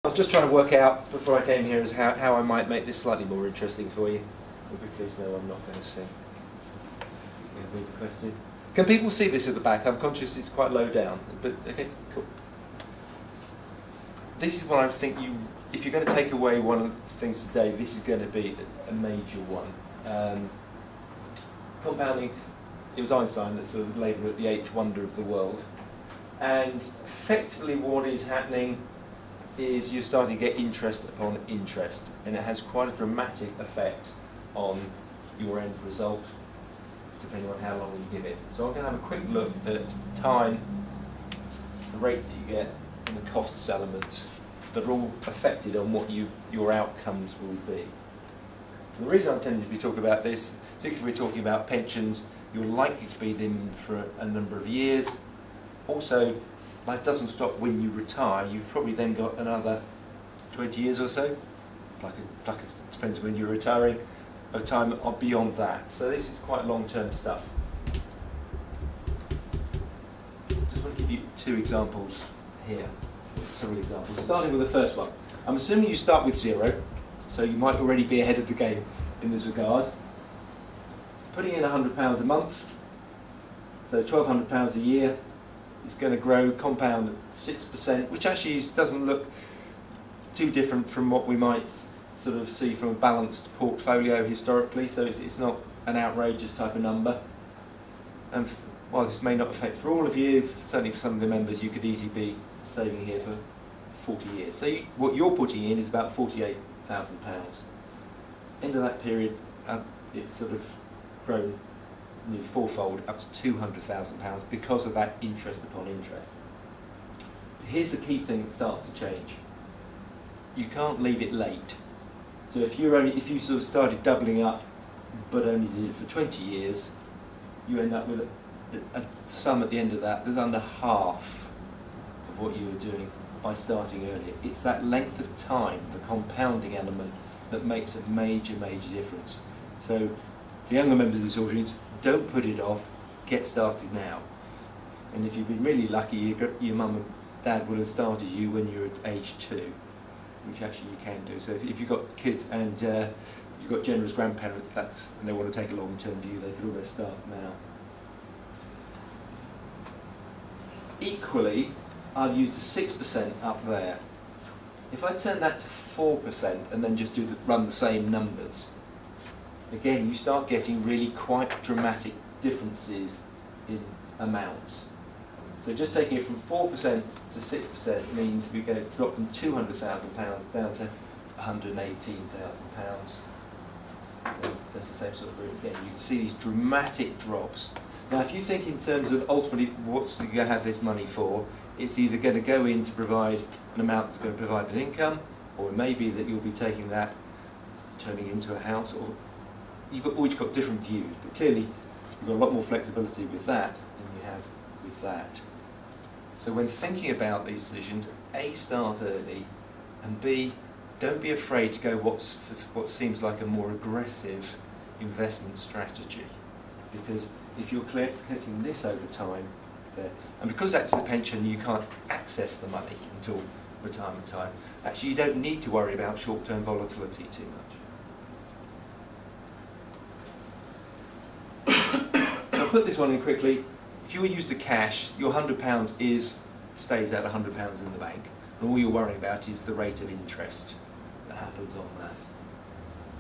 I was just trying to work out before I came here is how I might make this slightly more interesting for you. Please no, I'm not going to sing. Question. Can people see this at the back? I'm conscious it's quite low down, but okay, cool. This is what I think if you're going to take away one of the things today, this is going to be a major one. Compounding, it was Einstein that sort of labelled it the eighth wonder of the world. And effectively what is happening is you're starting to get interest upon interest, and it has quite a dramatic effect on your end result, depending on how long you give it. So I'm going to have a quick look at time, the rates that you get, and the costs elements that are all affected on what your outcomes will be. And the reason I'm tending to be talking about this, particularly if we're talking about pensions, you're likely to be them for a number of years. Also, life doesn't stop when you retire. You've probably then got another 20 years or so, like it depends when you're retiring, of time beyond that. So this is quite long-term stuff. Just want to give you two examples here, several examples. Starting with the first one. I'm assuming you start with zero, so you might already be ahead of the game in this regard. Putting in £100 a month, so £1,200 a year, is going to grow compound at 6%, which actually doesn't look too different from what we might sort of see from a balanced portfolio historically, so it's not an outrageous type of number. And while this may not affect for all of you, certainly for some of the members, you could easily be saving here for 40 years. So what you're putting in is about £48,000. End of that period, it's sort of grown nearly fourfold, up to £200,000 because of that interest upon interest. But here's the key thing that starts to change. You can't leave it late. So if you sort of started doubling up but only did it for 20 years, you end up with a sum at the end of that that's under half of what you were doing by starting earlier. It's that length of time, the compounding element, that makes a major, major difference. So the younger members of this audience, don't put it off, get started now. And if you've been really lucky, your mum and dad would have started you when you were at age 2, which actually you can do. So if you've got kids and you've got generous grandparents, and they want to take a long-term view, they could always start now. Equally, I've used a 6% up there. If I turn that to 4% and then just run the same numbers, again, you start getting really quite dramatic differences in amounts. So just taking it from 4% to 6% means we drop from £200,000 down to £118,000. That's the same sort of route again. You can see these dramatic drops. Now, if you think in terms of ultimately what's you going to have this money for, it's either going to go in to provide an amount that's going to provide an income, or it may be that you'll be taking that, turning into a house, or you've always got different views, but clearly you've got a lot more flexibility with that than you have with that. So when thinking about these decisions, A, start early, and B, don't be afraid to go what seems like a more aggressive investment strategy. Because if you're collecting this over time, and because that's a pension, you can't access the money until retirement time, actually you don't need to worry about short-term volatility too much. So I'll put this one in quickly. If you're used to cash, your £100 stays at £100 in the bank, and all you're worrying about is the rate of interest that happens on that.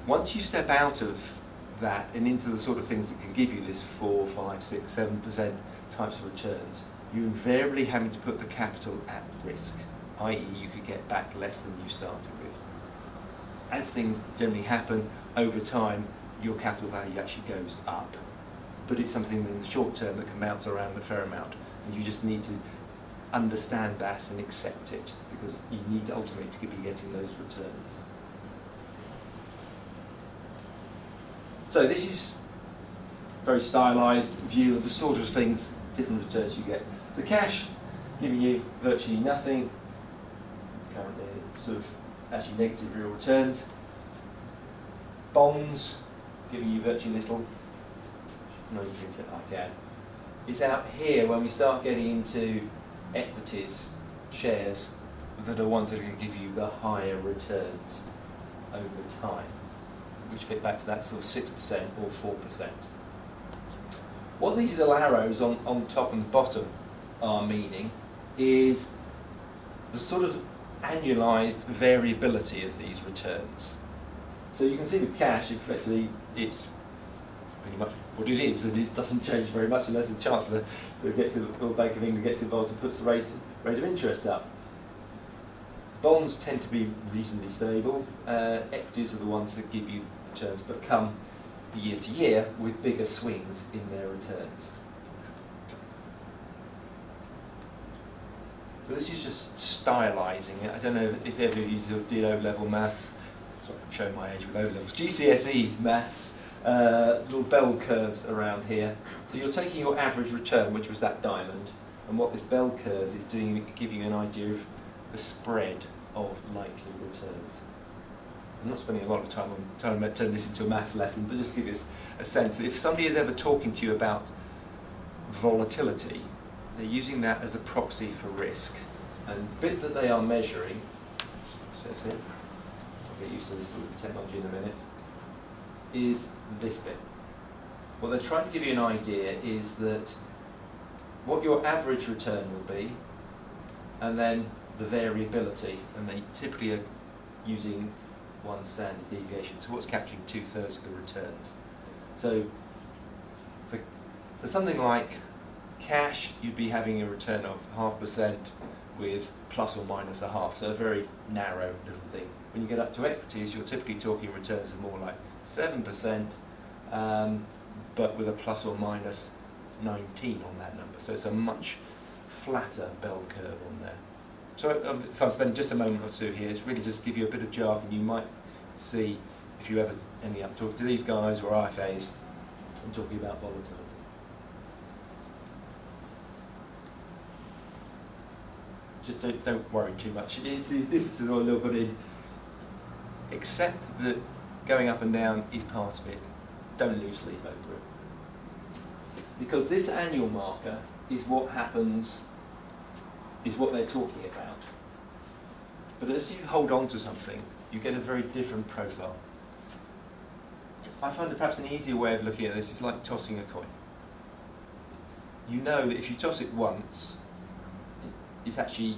Once you step out of that and into the sort of things that can give you this 4, 5, 6, 7% types of returns, you're invariably having to put the capital at risk, i.e. you could get back less than you started with. As things generally happen over time, your capital value actually goes up. But it's something in the short term that can bounce around a fair amount, and you just need to understand that and accept it, because you need ultimately to be getting those returns. So this is a very stylised view of the sort of things, different returns you get. So cash giving you virtually nothing, currently sort of actually negative real returns. Bonds giving you virtually little. No, you can get like that. It's out here when we start getting into equities, shares, that are ones that are going to give you the higher returns over time, which fit back to that sort of 6% or 4%. What these little arrows on the top and the bottom are meaning is the sort of annualized variability of these returns. So you can see with cash, effectively, it's pretty much what it is, and it doesn't change very much unless the Chancellor or Bank of England gets involved and puts the rate of interest up. Bonds tend to be reasonably stable. Equities are the ones that give you returns, but come year to year with bigger swings in their returns. So this is just stylising it. I don't know if any of you did O-level maths. Sorry, I'm showing my age with O-levels. GCSE maths, little bell curves around here. So you're taking your average return, which was that diamond, and what this bell curve is doing, giving you an idea of the spread of likely returns. I'm not spending a lot of time on trying to turn this into a maths lesson, but just to give you a sense that if somebody is ever talking to you about volatility, they're using that as a proxy for risk. And the bit that they are measuring, says here, I'll get used to this sort of technology in a minute, is this bit. What they're trying to give you an idea is that what your average return will be, and then the variability, and they typically are using one standard deviation, so what's capturing 2/3 of the returns. So for something like cash, you'd be having a return of 0.5% with plus or minus 0.5, so a very narrow little thing. When you get up to equities, you're typically talking returns of more like 7%, but with a plus or minus 19 on that number. So it's a much flatter bell curve on there. So if I'm spending just a moment or two here, it's really just give you a bit of jargon you might see if you ever end up talking to these guys or IFAs and talking about volatility. Just don't worry too much. This is a little bit in. Accept that going up and down is part of it. Don't lose sleep over it. Because this annual marker is what happens, is what they're talking about. But as you hold on to something, you get a very different profile. I find that perhaps an easier way of looking at this is like tossing a coin. You know that if you toss it once, it's actually,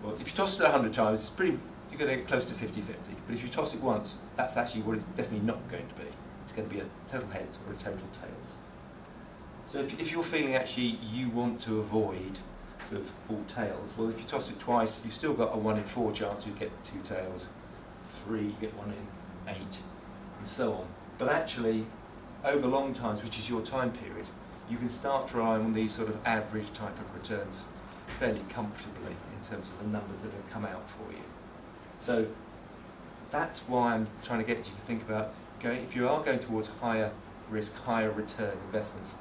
well, if you toss it 100 times, it's pretty, you're going to get close to 50-50. But if you toss it once, that's actually what it's definitely not going to be. It's going to be a total heads or a total tails. So if you're feeling actually you want to avoid sort of all tails, well, if you toss it twice, you've still got a 1 in 4 chance you get 2 tails, 3 you get 1 in 8, and so on. But actually, over long times, which is your time period, you can start to rely on these sort of average type of returns fairly comfortably in terms of the numbers that have come out for you. So that's why I'm trying to get you to think about going, if you are going towards higher risk, higher return investments,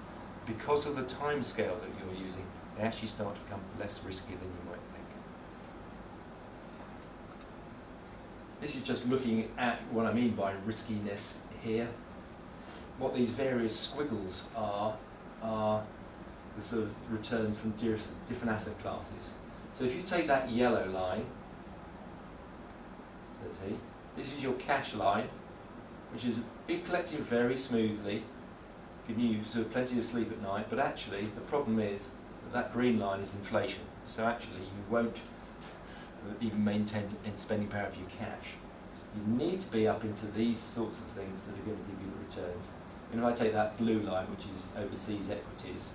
because of the time scale that you're using, they actually start to become less risky than you might think. This is just looking at what I mean by riskiness here. What these various squiggles are the sort of returns from different asset classes. So if you take that yellow line, this is your cash line, which is been collecting very smoothly, giving you sort of plenty of sleep at night, but actually the problem is that green line is inflation. So actually you won't even maintain spending power of your cash. You need to be up into these sorts of things that are going to give you the returns. And if I take that blue line, which is overseas equities,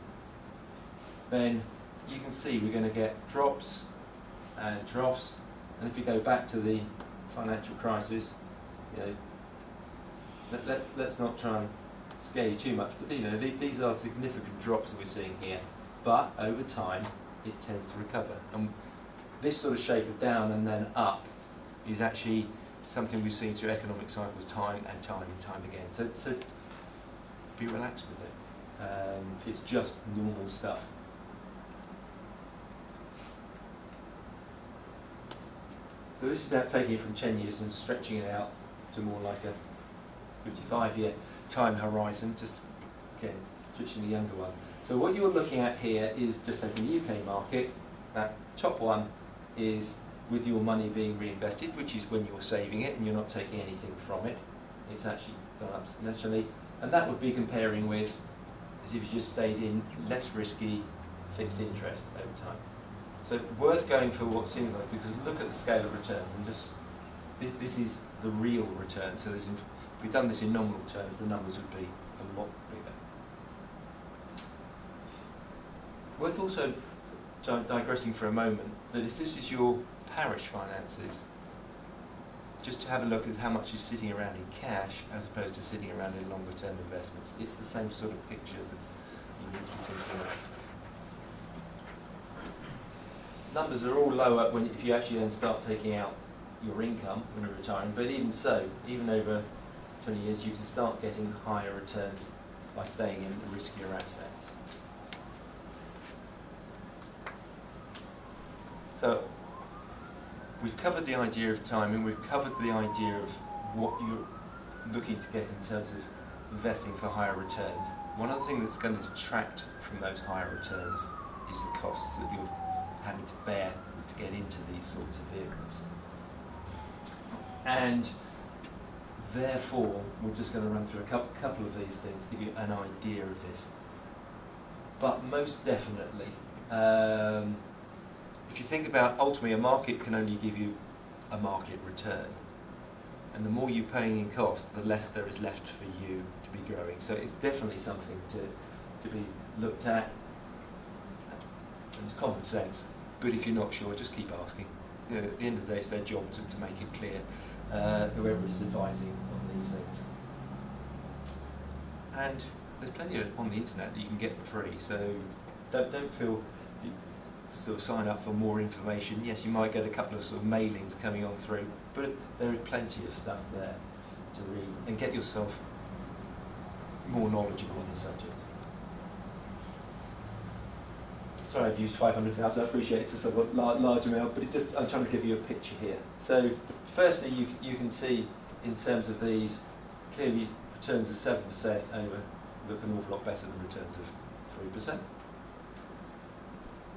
then you can see we're going to get drops and troughs. And if you go back to the financial crisis, you know, let's not try and scare you too much, but you know, these are significant drops that we're seeing here. But over time, it tends to recover. And this sort of shape of down and then up is actually something we've seen through economic cycles time and time again. So be relaxed with it. It's just normal stuff. So this is now taking it from 10 years and stretching it out to more like a 55-year time horizon, just again, switching the younger one. So what you're looking at here is just taking the UK market. That top one is with your money being reinvested, which is when you're saving it and you're not taking anything from it. It's actually gone up substantially. And that would be comparing with as if you just stayed in less risky fixed interest over time. So worth going for what seems like, because look at the scale of returns and just, this is the real return. So if we'd done this in nominal terms, the numbers would be a lot bigger. Worth also digressing for a moment, that if this is your parish finances, just to have a look at how much is sitting around in cash as opposed to sitting around in longer term investments. It's the same sort of picture that you need to be thinking of. Numbers are all lower if you actually then start taking out your income when you're retiring, but even so, even over 20 years, you can start getting higher returns by staying in riskier assets. So we've covered the idea of timing, we've covered the idea of what you're looking to get in terms of investing for higher returns. One other thing that's going to detract from those higher returns is the costs that you're having to bear to get into these sorts of vehicles. And therefore, we're just going to run through a couple of these things to give you an idea of this. But most definitely, if you think about, ultimately, a market can only give you a market return. And the more you're paying in cost, the less there is left for you to be growing. So it's definitely something to be looked at. And it's common sense. But if you're not sure, just keep asking. You know, at the end of the day, it's their job to make it clear, whoever is advising on these things. And there's plenty on the internet that you can get for free. So don't feel sort of sign up for more information. Yes, you might get a couple of sort of mailings coming on through, but there is plenty of stuff there to read and get yourself more knowledgeable on the subject. Sorry, I've used 500,000. I appreciate it's a sort of large amount, but I'm trying to give you a picture here. So, firstly, you can see in terms of these, clearly returns of 7% over look an awful lot better than returns of 3%.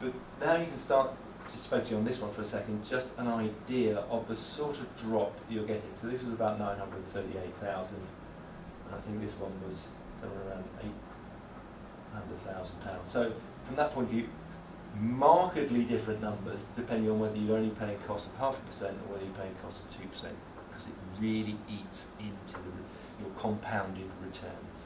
But now you can start just focusing on this one for a second, just an idea of the sort of drop you're getting. So this was about 938,000, and I think this one was somewhere around £800,000. So from that point of view, markedly different numbers depending on whether you're only paying cost of 0.5% or whether you're paying cost of 2%, because it really eats into your compounded returns.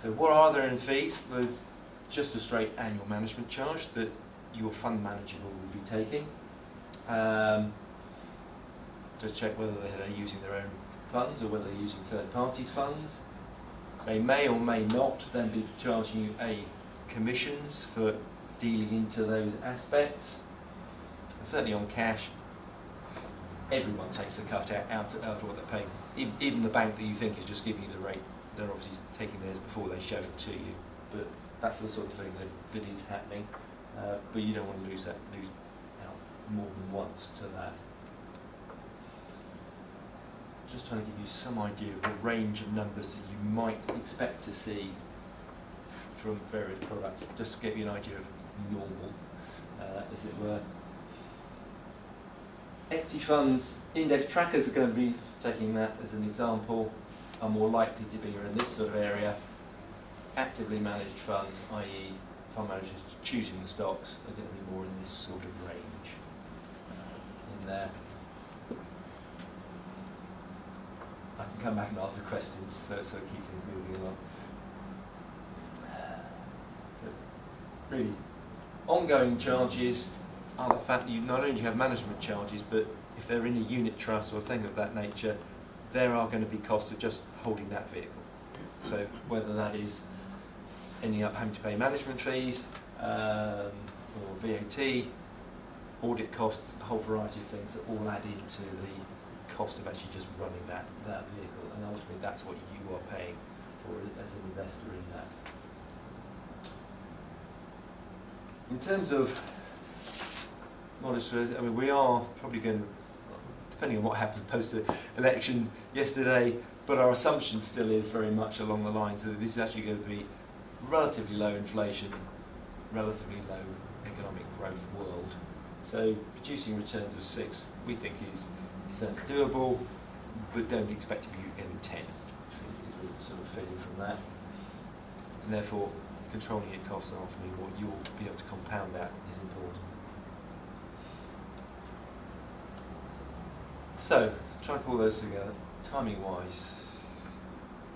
So what are there in fees? There's just a straight annual management charge that your fund manager will be taking. Just check whether they're using their own funds or whether they're using third parties' funds. They may or may not then be charging you commissions for dealing into those aspects. And certainly on cash, everyone takes a cut out of what they're paying. Even the bank that you think is just giving you the rate, they're obviously taking theirs before they show it to you. But that's the sort of thing that is happening. But you don't want to lose out more than once to that. Just trying to give you some idea of the range of numbers that you might expect to see from various products, just to give you an idea of normal, as it were. Equity funds, index trackers are going to be, taking that as an example, are more likely to be in this sort of area. Actively managed funds, i.e. fund managers choosing the stocks, are going to be more in this sort of range in there. I can come back and ask the questions, so keep things moving along. Really, ongoing charges are the fact that you not only have management charges, but if they're in a unit trust or a thing of that nature, there are going to be costs of just holding that vehicle. So whether that is ending up having to pay management fees, or VAT, audit costs, a whole variety of things that all add into the cost of actually just running that vehicle, and ultimately that's what you are paying for as an investor in that. In terms of modest, I mean, we are probably going to, depending on what happened post-election yesterday, but our assumption still is very much along the lines that this is actually going to be relatively low inflation relatively low economic growth world. So producing returns of 6 we think is doable, but don't expect to be getting 10 is what sort of feeling from that. And therefore controlling your costs and ultimately what you'll be able to compound that is important. So try and pull those together. Timing wise,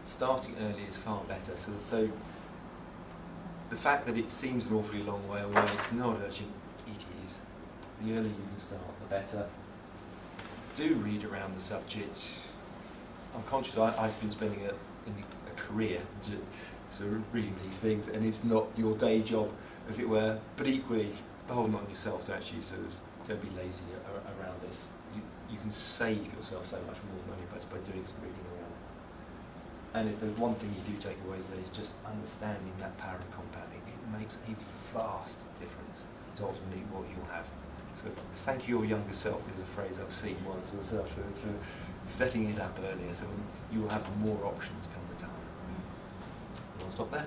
starting early is far better. So the fact that it seems an awfully long way away, it's not urgent, it is. The earlier you can start, the better. Do read around the subject. I'm conscious I've been spending a career sort of reading these things, and it's not your day job, as it were, but equally holding on yourself to actually sort of don't be lazy around this. You can save yourself so much more money by doing some reading around it. And if there's one thing you do take away today is just understanding that power of compounding. It makes a vast difference to ultimately what you'll have. So thank your younger self is a phrase I've seen once myself, so setting it up earlier so you will have more options come the time. I'll stop there.